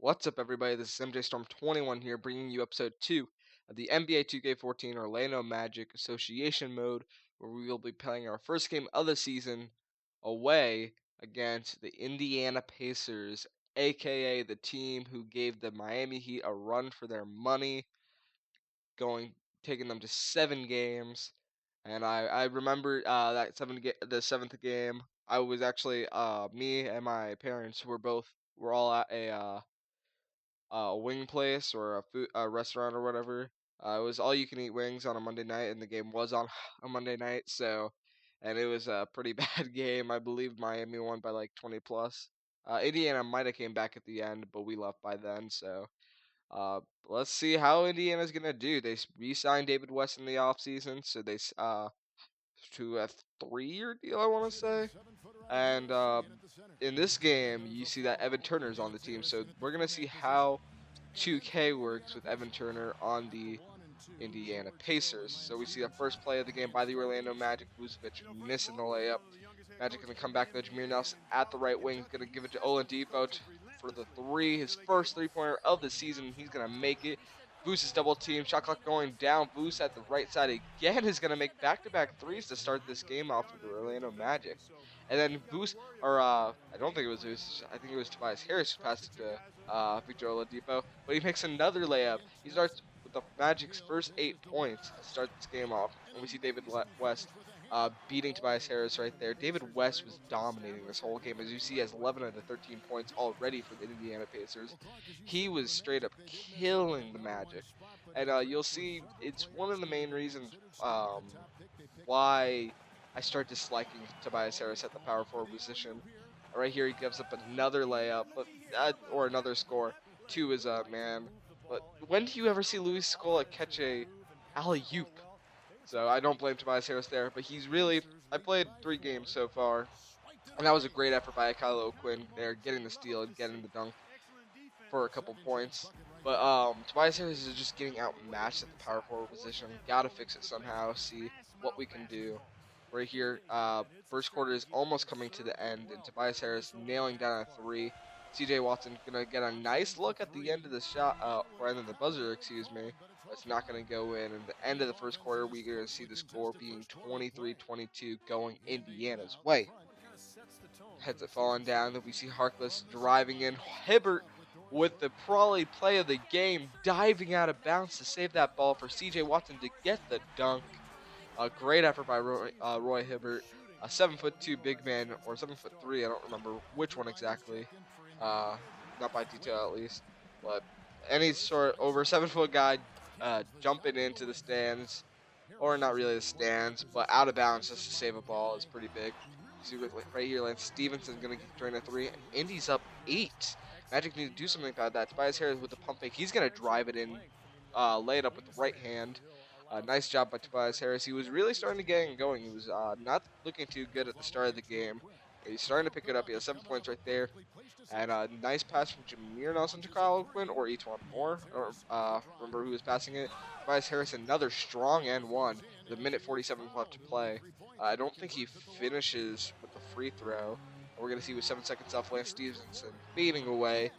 What's up, everybody? This is MJ Storm 21 here, bringing you episode 2 of the NBA 2K14 Orlando Magic Association mode, where we will be playing our first game of the season away against the Indiana Pacers, aka the team who gave the Miami Heat a run for their money, taking them to 7 games. And I remember the seventh game. I was actually me and my parents were all at a wing place or a restaurant or whatever. It was all you can eat wings on a Monday night, and the game was on a Monday night. And it was a pretty bad game. I believe Miami won by like 20 plus. Indiana might have came back at the end, but we left by then. Uh, let's see how Indiana's gonna do. They re-signed David West in the offseason, so to a 3-year deal, I want to say. And in this game, you see that Evan Turner's on the team, so we're gonna see how 2K works with Evan Turner on the Indiana Pacers. So we see the first play of the game by the Orlando Magic. Vucevic missing the layup. Magic going to come back to Jameer Nelson at the right wing. He's going to give it to Oladipo for the three. His first three-pointer of the season. He's going to make it. Vuce is double team. Shot clock going down. Vuce at the right side again is going to make back-to-back threes to start this game off for the Orlando Magic. And then I don't think it was Vuce. I think it was Tobias Harris who passed it to Victor Oladipo. But he makes another layup. He starts with the Magic's first 8 points to start this game off. And we see David West beating Tobias Harris right there. David West was dominating this whole game. As you see, he has 11 out of 13 points already for the Indiana Pacers. He was straight up killing the Magic. And you'll see it's one of the main reasons why I start disliking Tobias Harris at the power forward position. Right here, he gives up another layup, or another score to his man. But when do you ever see Luis Scola catch a alley-oop? So I don't blame Tobias Harris there, but I played 3 games so far, and that was a great effort by Kyle O'Quinn there, getting the steal and getting the dunk for a couple points. But Tobias Harris is just getting outmatched at the power forward position. Gotta fix it somehow, see what we can do. Right here, first quarter is almost coming to the end, and Tobias Harris nailing down a 3. CJ Watson gonna get a nice look at the end of the shot, or end of the buzzer, excuse me. It's not gonna go in. And the end of the first quarter, we're gonna see the score being 23-22, going Indiana's way. Heads it falling down. Then we see Harkless driving in. Hibbert with the probably play of the game, diving out of bounds to save that ball for CJ Watson to get the dunk. A great effort by Roy Hibbert, a 7'2" big man, or 7'3", I don't remember which one exactly, not by detail at least, but any sort over 7-foot guy jumping into the stands, or not really the stands, but out of bounds just to save a ball is pretty big. See right here, Lance Stevenson's gonna drain a 3. Indy's up 8. Magic need to do something about that. Tobias Harris with the pump fake, he's gonna drive it in, lay it up with the right hand. Nice job by Tobias Harris. He was really starting to get going. He was not looking too good at the start of the game. He's starting to pick it up. He has 7 points right there. And a nice pass from Jameer Nelson to Kyle O'Quinn, or Etuan Moore. Or remember who was passing it. Tobias Harris, another strong and one. With a minute 47 left to play. I don't think he finishes with the free throw. We're going to see with 7 seconds left, Lance Stevenson fading away.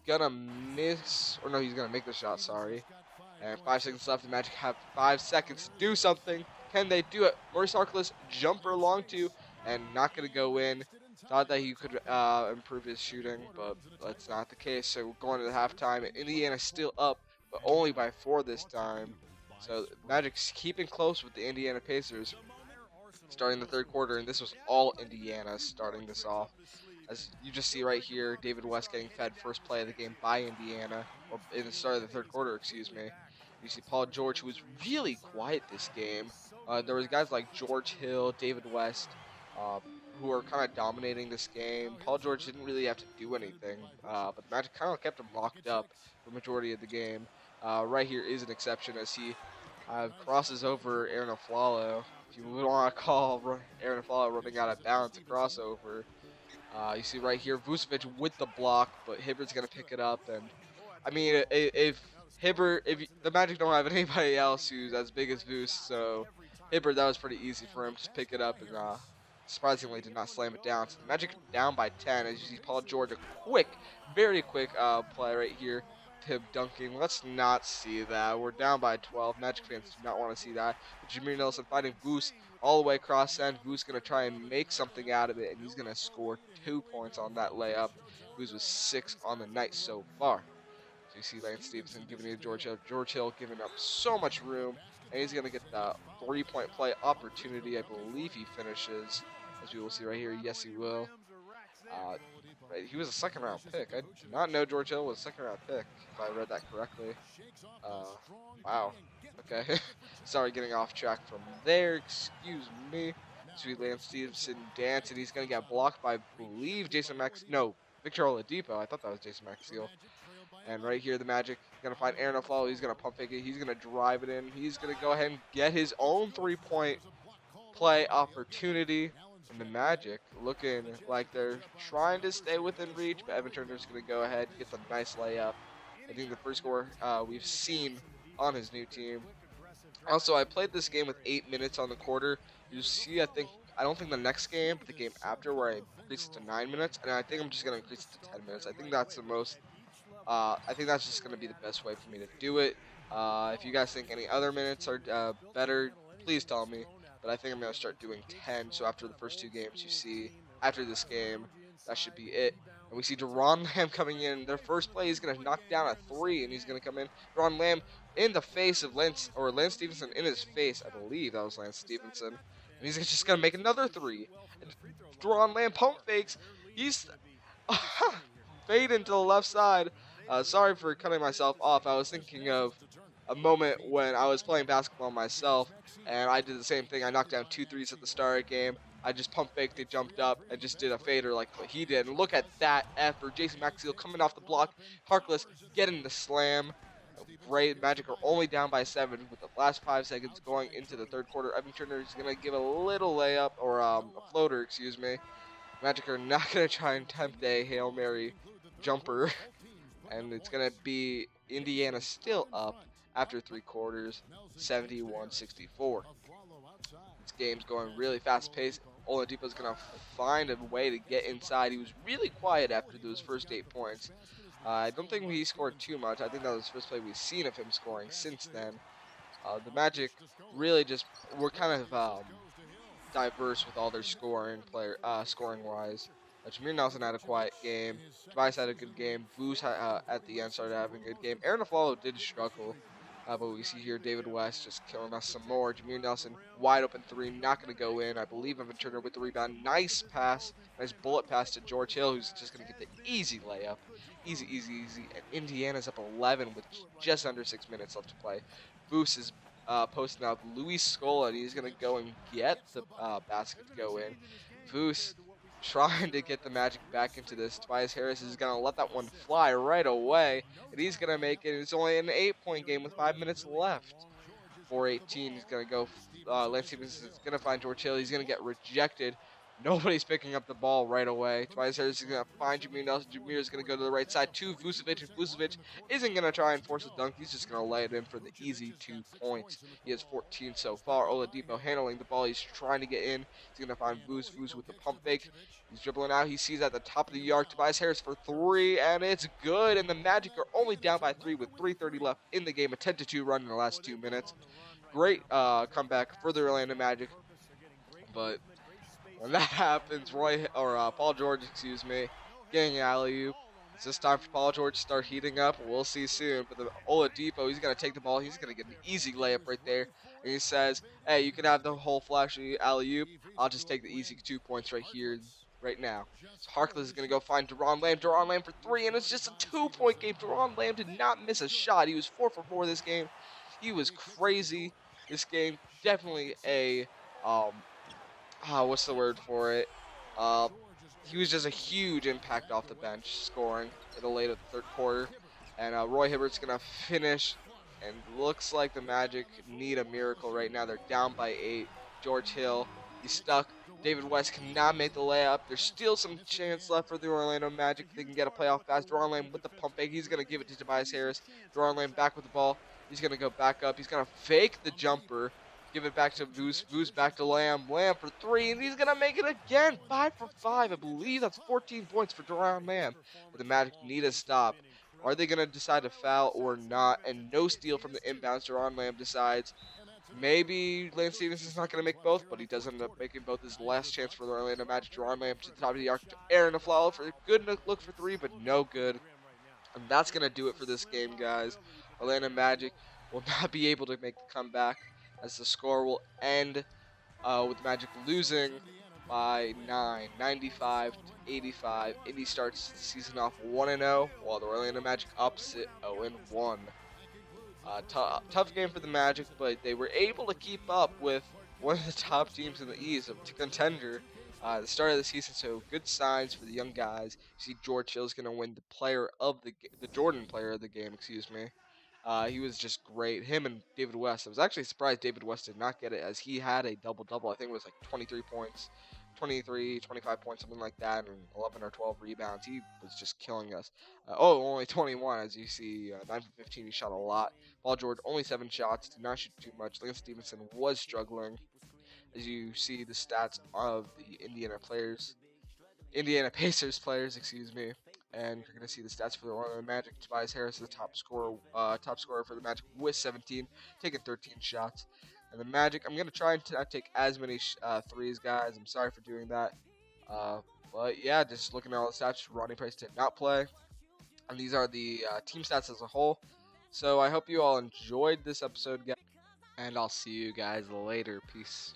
Gonna miss, or no, he's going to make the shot, sorry. And 5 seconds left. The Magic have 5 seconds to do something. Can they do it? Maurice Harkless jumper long two, and not going to go in. Thought that he could improve his shooting, but that's not the case. So we're going to the halftime. Indiana's still up, but only by 4 this time. So Magic's keeping close with the Indiana Pacers starting the third quarter, and this was all Indiana starting this off. As you just see right here, David West getting fed first play of the game by Indiana, or in the start of the third quarter, excuse me. You see Paul George, who was really quiet this game. There was guys like George Hill, David West, who are kind of dominating this game. Paul George didn't really have to do anything, but the Magic kind of kept him locked up for the majority of the game. Right here is an exception as he crosses over Aaron Aflalo. If you want to call Aaron Aflalo running out of bounds, a crossover. You see right here, Vucevic with the block, but Hibbert's going to pick it up. And I mean, if the Magic don't have anybody else who's as big as Vuce, so Hibbert, that was pretty easy for him to pick it up and surprisingly did not slam it down. So the Magic down by 10 as you see Paul George, a very quick play right here. Him dunking. Let's not see that. We're down by 12. Magic fans do not want to see that. But Jameer Nelson finding Boost all the way across end. Boost going to try and make something out of it, and he's going to score 2 points on that layup. Boost was 6 on the night so far. So you see Lance Stevenson giving it to George Hill. George Hill giving up so much room, and he's going to get the 3-point play opportunity. I believe he finishes, as we will see right here. Yes, he will. He was a second-round pick. I did not know George Hill was a second-round pick, if I read that correctly. Wow. Okay. Sorry, getting off track from there. Excuse me. Sweet Lance Stevenson dance, and he's going to get blocked by, I believe, Victor Oladipo. I thought that was Jason Maxiell. And right here, the Magic going to find Aaron Aflalo. He's going to pump fake it. He's going to drive it in. He's going to go ahead and get his own 3-point play opportunity. And the Magic looking like they're trying to stay within reach, but Evan Turner's going to go ahead and get the nice layup. I think the first score we've seen on his new team. Also, I played this game with 8 minutes on the quarter. You see, I don't think the next game, but the game after, where I increased it to 9 minutes, and I think I'm just going to increase it to 10 minutes. I think that's the most. I think that's just going to be the best way for me to do it. If you guys think any other minutes are better, please tell me. But I think I'm going to start doing 10. So after the first 2 games, you see, after this game, that should be it. And we see Deron Lamb coming in. Their first play, he's going to knock down a 3, and he's going to come in. Deron Lamb in the face of Lance Stevenson in his face. I believe that was Lance Stevenson. And he's just going to make another 3. And Deron Lamb pump fakes. He's fade into the left side. Sorry for cutting myself off. I was thinking of a moment when I was playing basketball myself, and I did the same thing. I knocked down 2 threes at the start of the game. I just pump faked it, jumped up, and just did a fader like what he did. And look at that effort. Jason Maxiell coming off the block. Harkless getting the slam. Great. Magic are only down by 7 with the last 5 seconds going into the third quarter. Evan Turner is going to give a little layup, or a floater, excuse me. Magic are not going to try and tempt a Hail Mary jumper. And it's going to be Indiana still up after 3 quarters, 71-64. This game's going really fast-paced. Oladipo's going to find a way to get inside. He was really quiet after those first 8 points. I don't think he scored too much. I think that was the first play we've seen of him scoring since then. The Magic really just were kind of diverse with all their scoring-wise. Jameer Nelson had a quiet game. Tobias had a good game. Boost at the end started having a good game. Aaron Aflalo did struggle. But we see here David West just killing us some more. Jameer Nelson, wide open 3, not going to go in. I believe Evan Turner with the rebound. Nice pass. Nice bullet pass to George Hill, who's just going to get the easy layup. Easy, easy, easy. And Indiana's up 11 with just under 6 minutes left to play. Boost is posting up Luis Scola, and he's going to go and get the basket to go in. Boost trying to get the Magic back into this. Tobias Harris is going to let that one fly right away, and he's going to make it. It's only an 8-point game with 5 minutes left. 4:18, he's going to go. Lance Stevenson is going to find George Hill. He's going to get rejected. Nobody's picking up the ball right away. Tobias Harris is going to find Jameer Nelson. Jameer is going to go to the right side to Vucevic, and Vucevic isn't going to try and force a dunk. He's just going to lay it in for the easy 2 points. He has 14 so far. Oladipo handling the ball. He's trying to get in. He's going to find Vuce with the pump fake. He's dribbling out. He sees at the top of the arc Tobias Harris for 3, and it's good. And the Magic are only down by 3 with 3:30 left in the game. A 10-2 run in the last 2 minutes. Great comeback for the Orlando Magic. But when that happens, Paul George, getting alley-oop. It's just time for Paul George to start heating up. We'll see soon. But the Oladipo, he's going to take the ball. He's going to get an easy layup right there. And he says, hey, you can have the whole flashy alley-oop. I'll just take the easy 2 points right here, right now. So Harkless is going to go find Deron Lamb. Deron Lamb for 3, and it's just a 2-point game. Deron Lamb did not miss a shot. He was 4 for 4 this game. He was crazy. This game, definitely a, what's the word for it? He was just a huge impact off the bench, scoring in the late of the third quarter. And Roy Hibbert's going to finish, and looks like the Magic need a miracle right now. They're down by 8. George Hill, he's stuck. David West cannot make the layup. There's still some chance left for the Orlando Magic. They can get a playoff pass. Deron Lamb with the pump fake. He's going to give it to Tobias Harris. Deron Lamb back with the ball. He's going to go back up. He's going to fake the jumper. Give it back to Vooz. Vooz back to Lamb. Lamb for 3, and he's going to make it again. 5 for 5. I believe that's 14 points for Duran Lamb. But the Magic need a stop. Are they going to decide to foul or not? And no steal from the inbounds. Duran Lamb decides. Maybe Lance Stevenson's not going to make both, but he does end up making both. His last chance for the Orlando Magic. Duran Lamb to the top of the arc to Aaron Aflalo for a good look for 3, but no good. And that's going to do it for this game, guys. Orlando Magic will not be able to make the comeback, as the score will end with Magic losing by 9, 95 to 85. Indy starts the season off 1-0, while the Orlando Magic ups it 0-1. Tough game for the Magic, but they were able to keep up with one of the top teams in the East, a contender, at the start of the season. So good signs for the young guys. You see, George Hill's going to win the Jordan Player of the Game. Excuse me. He was just great. Him and David West. I was actually surprised David West did not get it, as he had a double-double. I think it was like 23 points, 23, 25 points, something like that, and 11 or 12 rebounds. He was just killing us. Only 21, as you see. 9 for 15, he shot a lot. Paul George, only 7 shots, did not shoot too much. Lance Stephenson was struggling, as you see the stats of the Indiana Pacers players, excuse me. And you're going to see the stats for the Orlando Magic. Tobias Harris is the top scorer for the Magic with 17, taking 13 shots. And the Magic, I'm going to try and not take as many threes, guys. I'm sorry for doing that. But yeah, just looking at all the stats, Rodney Price did not play. And these are the team stats as a whole. So I hope you all enjoyed this episode, guys. And I'll see you guys later. Peace.